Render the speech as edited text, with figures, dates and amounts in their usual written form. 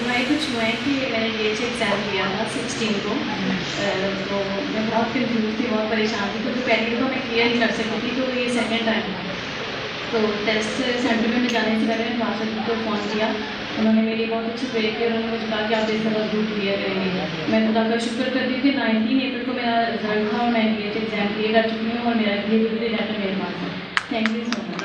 रहनुमाई कुछ हुआ है कि मैंने ये एग्ज़ाम दिया था 16 को, तो मैं बहुत कंफ्यूज थी, बहुत परेशान थी, क्योंकि पहले तो मैं क्लियर नहीं कर सकती थी, तो ये सेकंड टाइम था। तो टेस्ट सेंटर में जाने से पहले मैं क्लास को फ़ोन किया, उन्होंने मेरी बहुत अच्छी प्रे की और उन्होंने मुझे कहा कि आप इस तरह ग्रुप क्लियर करेंगे। मैं खुदा का शुक्र करती हूँ कि 19 अप्रैल को मेरा रिजल्ट था और मैं ये एग्ज़ाम क्लियर कर चुकी हूँ और मेरा ये रिजल्ट मेरे पास है। Thank you so much.